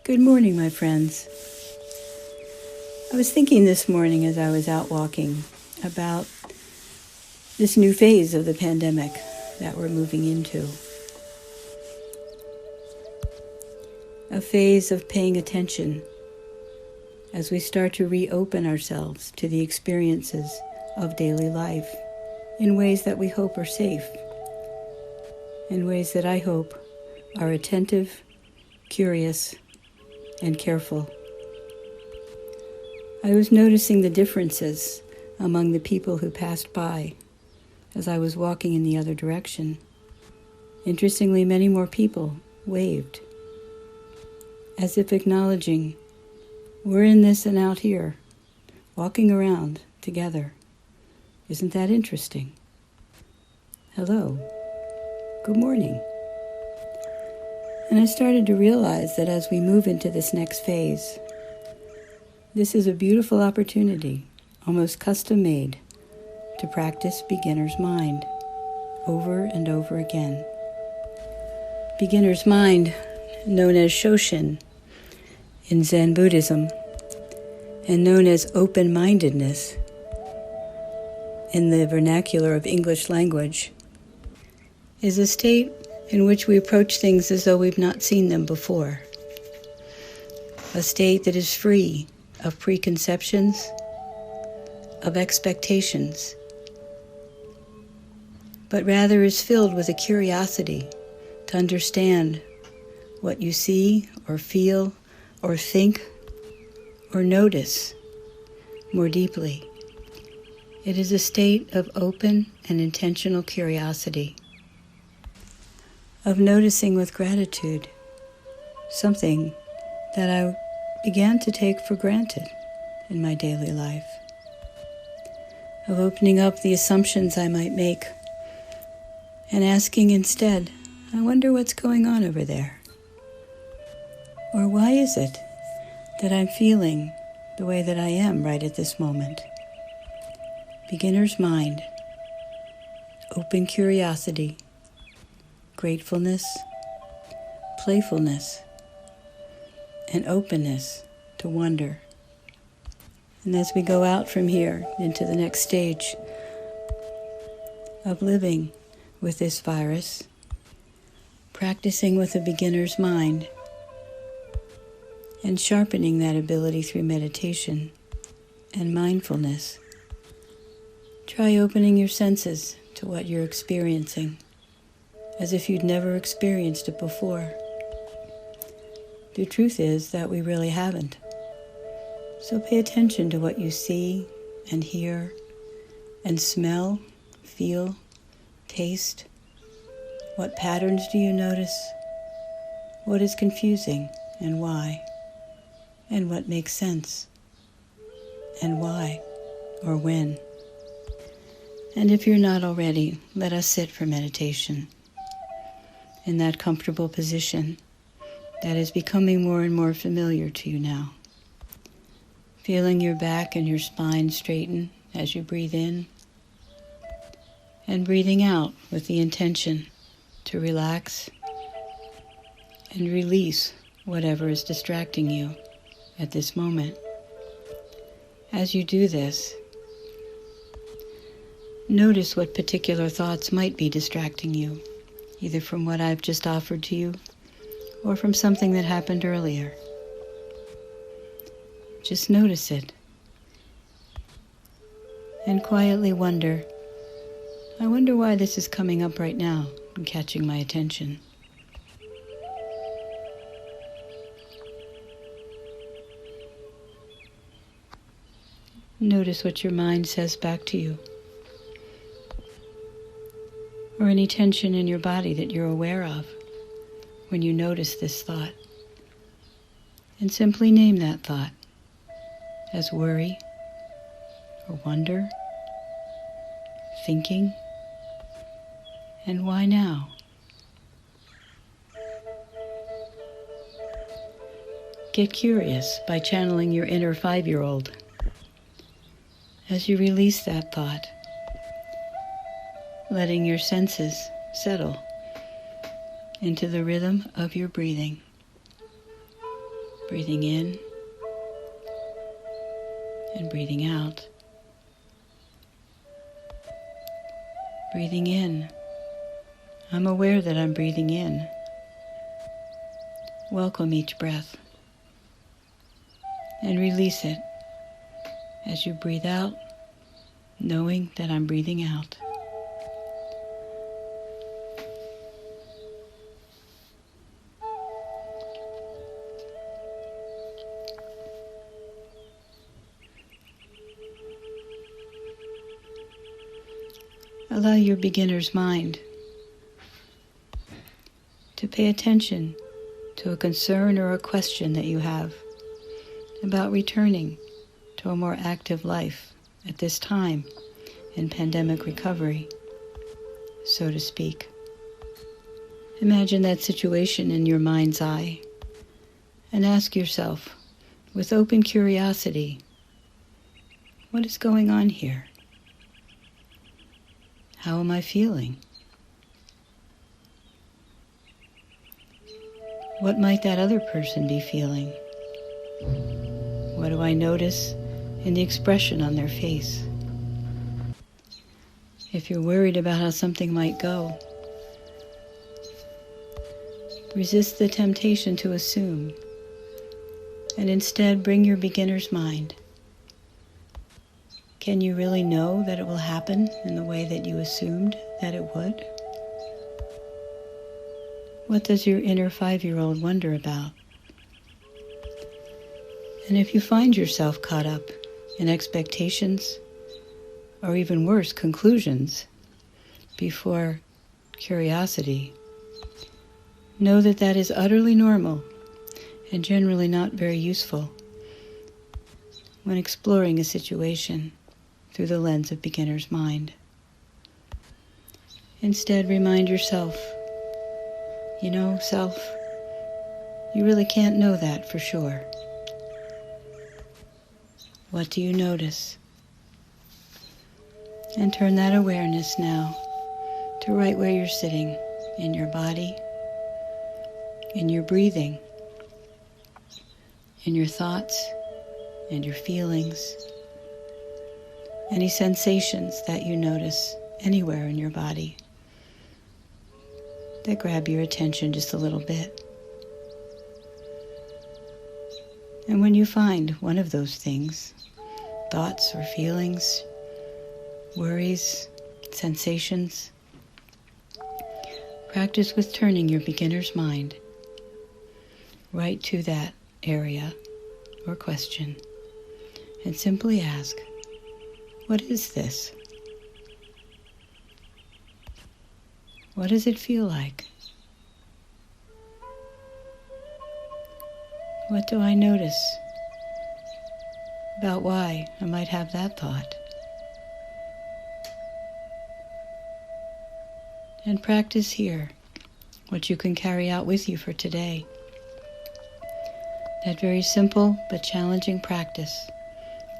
Good morning, my friends. I was thinking this morning as I was out walking about this new phase of the pandemic that we're moving into. A phase of paying attention as we start to reopen ourselves to the experiences of daily life in ways that we hope are safe, in ways that I hope are attentive, curious, and careful. I was noticing the differences among the people who passed by as I was walking in the other direction. Interestingly, many more people waved, as if acknowledging, we're in this and out here, walking around together. Isn't that interesting? Hello. Good morning. And I started to realize that as we move into this next phase, this is a beautiful opportunity, almost custom-made, to practice beginner's mind over and over again. Beginner's mind, known as Shoshin in Zen Buddhism, and known as open-mindedness in the vernacular of English language, is a state in which we approach things as though we've not seen them before. A state that is free of preconceptions, of expectations, but rather is filled with a curiosity to understand what you see or feel or think or notice more deeply. It is a state of open and intentional curiosity, of noticing with gratitude something that I began to take for granted in my daily life, of opening up the assumptions I might make and asking instead, I wonder what's going on over there? Or why is it that I'm feeling the way that I am right at this moment? Beginner's mind, open curiosity, gratefulness, playfulness, and openness to wonder. And as we go out from here into the next stage of living with this virus, practicing with a beginner's mind, and sharpening that ability through meditation and mindfulness, try opening your senses to what you're experiencing, as if you'd never experienced it before. The truth is that we really haven't. So pay attention to what you see and hear and smell, feel, taste. What patterns do you notice? What is confusing and why? And what makes sense? And why or when? And if you're not already, let us sit for meditation in that comfortable position that is becoming more and more familiar to you now. Feeling your back and your spine straighten as you breathe in, and breathing out with the intention to relax and release whatever is distracting you at this moment. As you do this, notice what particular thoughts might be distracting you, either from what I've just offered to you or from something that happened earlier. Just notice it and quietly wonder, I wonder why this is coming up right now and catching my attention. Notice what your mind says back to you, or any tension in your body that you're aware of when you notice this thought. And simply name that thought as worry or wonder, thinking, and why now? Get curious by channeling your inner 5-year-old as you release that thought, letting your senses settle into the rhythm of your breathing. breathing in and breathing out. Breathing in. I'm aware that I'm breathing in. Welcome each breath and release it as you breathe out, knowing that I'm breathing out. Allow your beginner's mind to pay attention to a concern or a question that you have about returning to a more active life at this time in pandemic recovery, so to speak. Imagine that situation in your mind's eye and ask yourself with open curiosity, what is going on here? How am I feeling? What might that other person be feeling? What do I notice in the expression on their face? If you're worried about how something might go, resist the temptation to assume, and instead bring your beginner's mind. Can you really know that it will happen in the way that you assumed that it would? What does your inner 5-year-old wonder about? And if you find yourself caught up in expectations, or even worse, conclusions, before curiosity, know that that is utterly normal and generally not very useful when exploring a situation through the lens of beginner's mind. Instead, remind yourself, self, you really can't know that for sure. What do you notice? And turn that awareness now to right where you're sitting, in your body, in your breathing, in your thoughts and your feelings, any sensations that you notice anywhere in your body that grab your attention just a little bit. And when you find one of those things, thoughts or feelings, worries, sensations, practice with turning your beginner's mind right to that area or question and simply ask, what is this? What does it feel like? What do I notice about why I might have that thought? And practice here what you can carry out with you for today. That very simple but challenging practice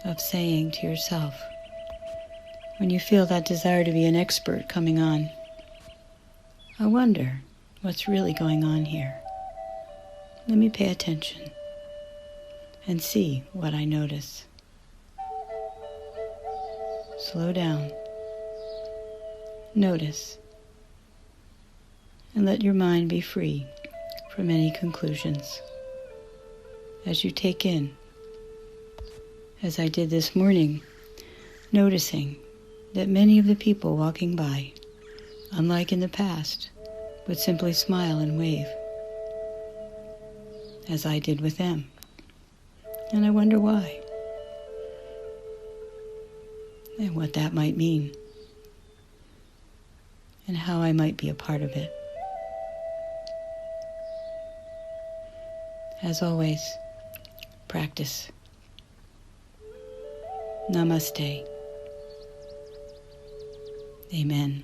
of saying to yourself, when you feel that desire to be an expert coming on, I wonder what's really going on here. Let me pay attention and see what I notice. Slow down. Notice. And let your mind be free from any conclusions as you take in, as I did this morning, noticing that many of the people walking by, unlike in the past, would simply smile and wave, as I did with them. And I wonder why, and what that might mean, and how I might be a part of it. As always, practice. Namaste. Amen.